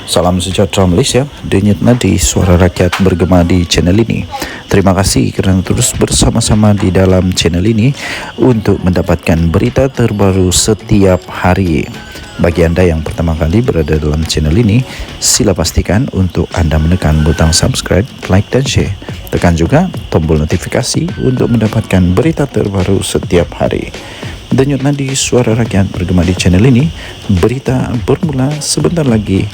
Salam sejahtera Malaysia, denyut nadi suara rakyat bergema di channel ini. Terima kasih kerana terus bersama-sama di dalam channel ini untuk mendapatkan berita terbaru setiap hari. Bagi anda yang pertama kali berada dalam channel ini, sila pastikan untuk anda menekan butang subscribe, like dan share. Tekan juga tombol notifikasi untuk mendapatkan berita terbaru setiap hari. Denyut nadi suara rakyat bergema di channel ini, berita bermula sebentar lagi.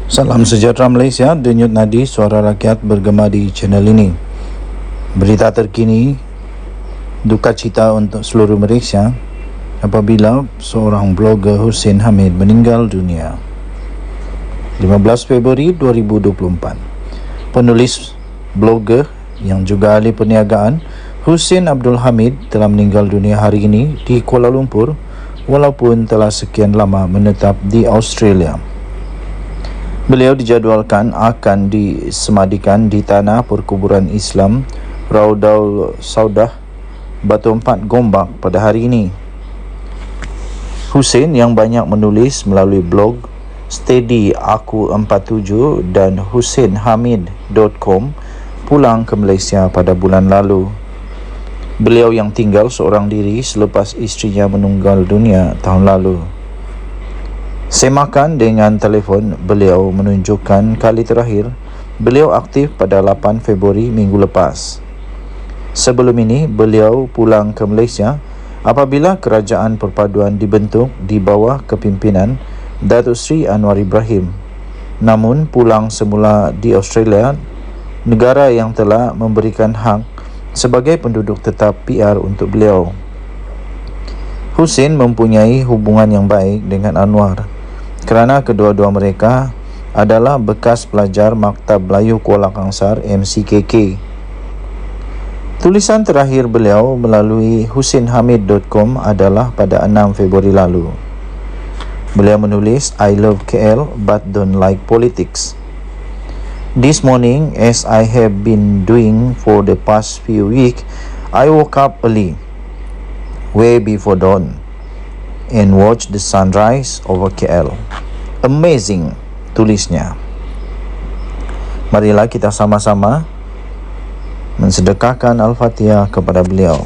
Salam sejahtera Malaysia, denyut nadi suara rakyat bergema di channel ini. Berita terkini, duka cita untuk seluruh Malaysia apabila seorang blogger Hussein Hamid meninggal dunia. 15 Februari 2024. Penulis blogger yang juga ahli perniagaan Hussein Abdul Hamid telah meninggal dunia hari ini di Kuala Lumpur walaupun telah sekian lama menetap di Australia. Beliau dijadualkan akan disemadikan di tanah perkuburan Islam Raudaul Saudah, Batu Empat, Gombak pada hari ini. Hussein yang banyak menulis melalui blog Steady Aku 47 dan husseinhamid.com pulang ke Malaysia pada bulan lalu. Beliau yang tinggal seorang diri selepas isterinya meninggal dunia tahun lalu. Semakan dengan telefon beliau menunjukkan kali terakhir beliau aktif pada 8 Februari minggu lepas. Sebelum ini beliau pulang ke Malaysia apabila kerajaan perpaduan dibentuk di bawah kepimpinan Datuk Seri Anwar Ibrahim. Namun pulang semula di Australia, negara yang telah memberikan hak sebagai penduduk tetap PR untuk beliau. Hussein mempunyai hubungan yang baik dengan Anwar kerana kedua-dua mereka adalah bekas pelajar Maktab Melayu Kuala Kangsar MCKK. Tulisan terakhir beliau melalui husseinhamid.com adalah pada 6 Februari lalu. Beliau menulis, I love KL but don't like politics. This morning, as I have been doing for the past few weeks, I woke up early, way before dawn, and watched the sunrise over KL. Amazing, tulisnya. Marilah kita sama-sama mensedekahkan Al-Fatihah kepada beliau.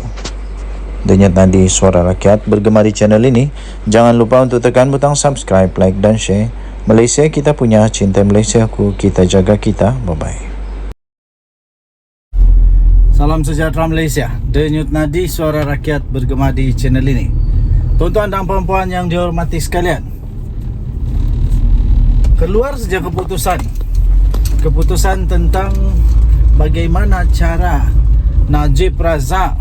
Denyut nadi suara rakyat bergema di channel ini. Jangan lupa untuk tekan butang subscribe, like dan share. Malaysia kita punya, cinta Malaysiaku, kita jaga kita. Bye-bye. Salam sejahtera Malaysia, denyut nadi suara rakyat bergema di channel ini. Tuan-tuan dan puan-puan yang dihormati sekalian, keluar saja keputusan tentang bagaimana cara Najib Razak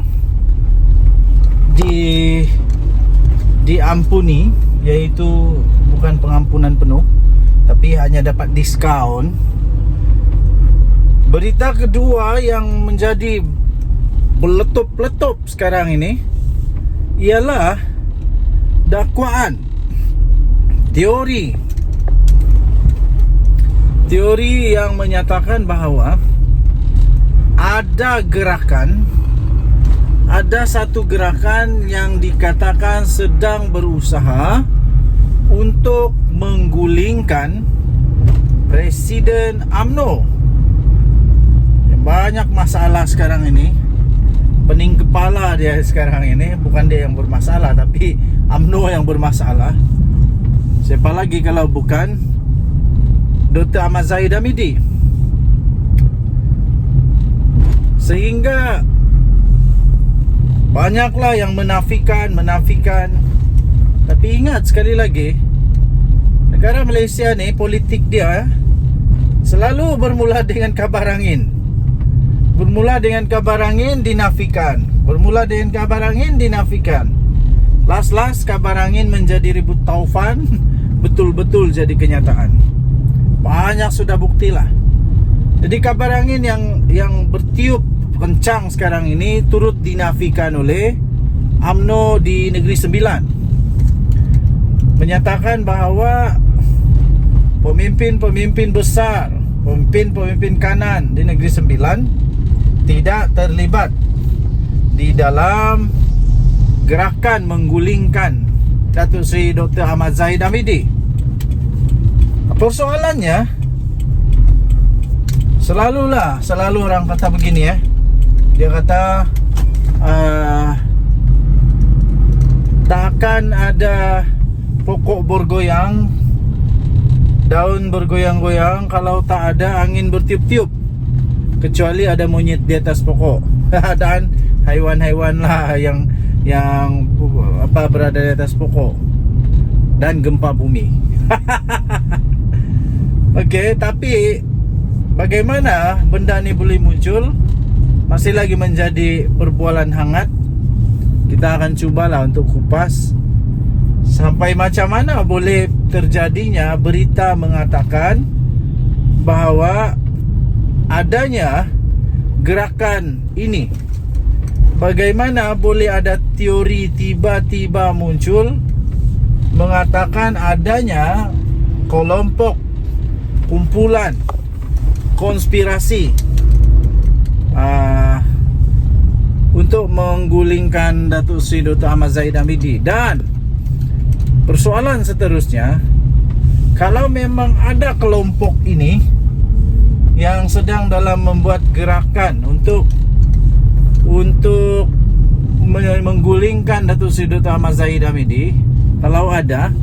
diampuni, iaitu bukan pengampunan penuh tapi hanya dapat diskaun. Berita kedua yang menjadi meletup-letup sekarang ini ialah dakwaan, teori yang menyatakan bahawa ada satu gerakan yang dikatakan sedang berusaha untuk menggulingkan Presiden UMNO. Banyak masalah sekarang ini. Pening kepala dia sekarang ini. Bukan dia yang bermasalah, tapi UMNO yang bermasalah. Siapa lagi kalau bukan Dr. Ahmad Zahid Hamidi. Sehingga banyaklah yang menafikan. Tapi ingat sekali lagi, negara Malaysia ni, politik dia selalu bermula dengan kabar angin. Dinafikan. Last kabar angin menjadi ribut taufan, betul-betul jadi kenyataan. Banyak sudah buktilah. Jadi kabar angin yang bertiup kencang sekarang ini turut dinafikan oleh UMNO di Negeri Sembilan. Menyatakan bahawa pemimpin besar, pemimpin kanan di Negeri Sembilan tidak terlibat di dalam gerakan menggulingkan Datuk Seri Dr. Ahmad Zahid Hamidi. Persoalannya selalu orang kata begini dia kata takkan ada pokok bergoyang, daun bergoyang-goyang kalau tak ada angin bertiup-tiup, kecuali ada monyet di atas pokok dan haiwan-haiwan lah yang berada di atas pokok, dan gempa bumi. Okey, tapi bagaimana benda ni boleh muncul? Masih lagi menjadi perbualan hangat. Kita akan cubalah untuk kupas sampai macam mana boleh terjadinya berita mengatakan bahawa adanya gerakan ini. Bagaimana boleh ada teori tiba-tiba muncul mengatakan adanya kelompok kumpulan konspirasi untuk menggulingkan Datuk Seri Dr. Ahmad Zahid Hamidi. Dan persoalan seterusnya, kalau memang ada kelompok ini yang sedang dalam membuat gerakan untuk menggulingkan Datuk Seri Dr. Ahmad Zahid Hamidi, kalau ada,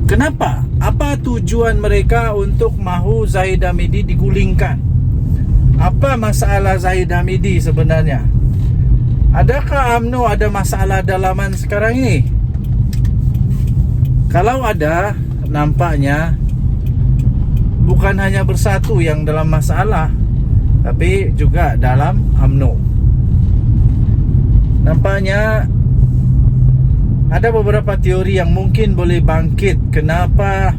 kenapa? Apa tujuan mereka untuk mahu Zahid Hamidi digulingkan? Apa masalah Zahid Hamidi sebenarnya? Adakah UMNO ada masalah dalaman sekarang ini? Kalau ada, nampaknya bukan hanya bersatu yang dalam masalah, tapi juga dalam UMNO. Nampaknya ada beberapa teori yang mungkin boleh bangkit kenapa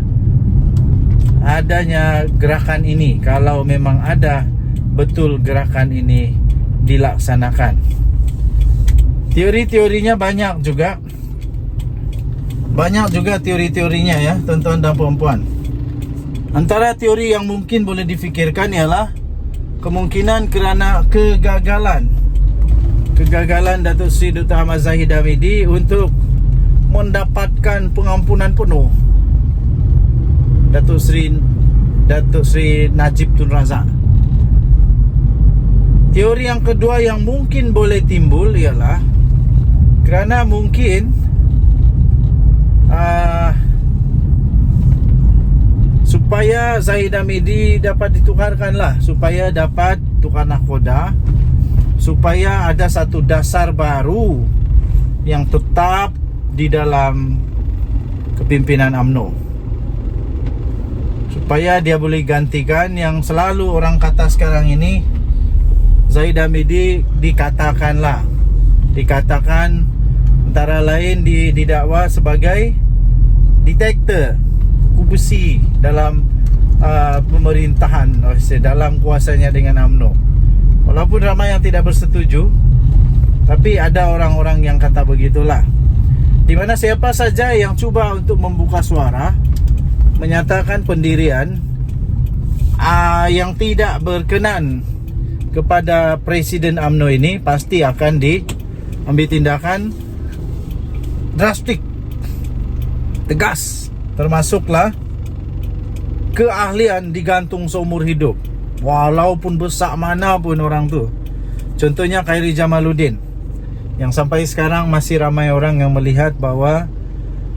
adanya gerakan ini, kalau memang ada betul gerakan ini dilaksanakan. Teori-teorinya banyak juga teori-teorinya ya, tuan-tuan dan puan-puan. Antara teori yang mungkin boleh difikirkan ialah kemungkinan kerana kegagalan Datuk Seri Dr. Ahmad Zahid Hamidi untuk mendapatkan pengampunan penuh Datuk Seri Najib Tun Razak. Teori yang kedua yang mungkin boleh timbul ialah kerana mungkin supaya Zahid Hamidi dapat ditukarkanlah, supaya dapat tukar nahkoda, supaya ada satu dasar baru yang tetap di dalam kepimpinan UMNO, supaya dia boleh gantikan yang selalu orang kata sekarang ini. Zahid Hamidi dikatakan antara lain didakwa sebagai detektor kubusi dalam pemerintahan, dalam kuasanya dengan UMNO. Walaupun ramai yang tidak bersetuju, tapi ada orang-orang yang kata begitulah. Di mana siapa saja yang cuba untuk membuka suara, menyatakan pendirian yang tidak berkenan kepada Presiden UMNO ini, pasti akan diambil tindakan drastik, tegas. Termasuklah keahlian digantung seumur hidup, walaupun besar mana pun orang tu. Contohnya Khairi Jamaluddin, yang sampai sekarang masih ramai orang yang melihat bahawa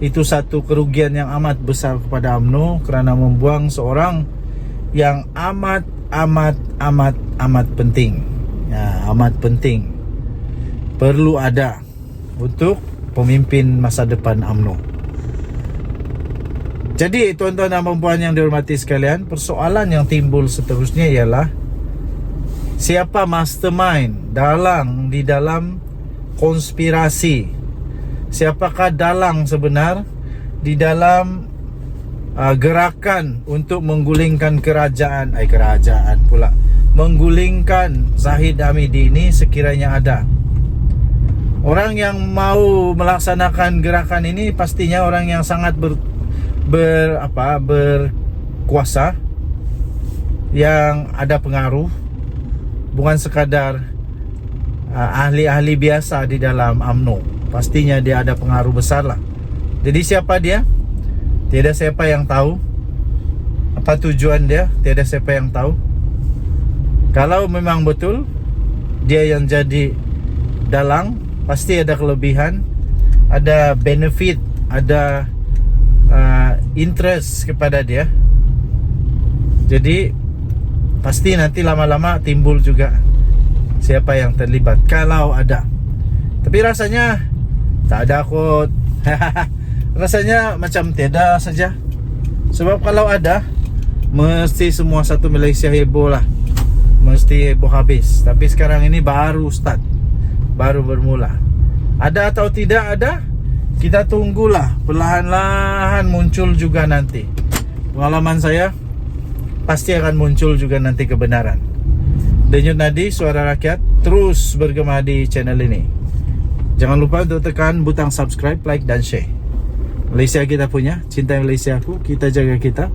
itu satu kerugian yang amat besar kepada UMNO kerana membuang seorang yang amat penting. Amat penting. Perlu ada untuk pemimpin masa depan UMNO. Jadi tuan-tuan dan puan yang dihormati sekalian, persoalan yang timbul seterusnya ialah siapa mastermind di dalam konspirasi. Siapakah dalang sebenar di dalam gerakan untuk menggulingkan kerajaan pula, menggulingkan Zahid Hamidi ini sekiranya ada. Orang yang mau melaksanakan gerakan ini pastinya orang yang sangat berkuasa, yang ada pengaruh, bukan sekadar ahli-ahli biasa di dalam UMNO. Pastinya dia ada pengaruh besar lah Jadi siapa dia? Tiada siapa yang tahu. Apa tujuan dia? Tiada siapa yang tahu. Kalau memang betul dia yang jadi dalang, pasti ada kelebihan, ada benefit, ada interest kepada dia. Jadi pasti nanti lama-lama timbul juga siapa yang terlibat kalau ada. Tapi rasanya tak ada kot. Rasanya macam tiada saja. Sebab kalau ada, mesti semua satu Malaysia heboh lah. Mesti heboh habis. Tapi sekarang ini baru start, baru bermula. Ada atau tidak ada, kita tunggulah. Perlahan-lahan muncul juga nanti. Pengalaman saya, pasti akan muncul juga nanti kebenaran. Denyut Nadi, Suara Rakyat, terus bergema di channel ini. Jangan lupa untuk tekan butang subscribe, like dan share. Malaysia kita punya, cintai Malaysia aku, kita jaga kita.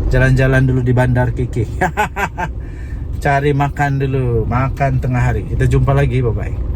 Jalan-jalan dulu di Bandar KK. Cari makan dulu, makan tengah hari. Kita jumpa lagi, bye-bye.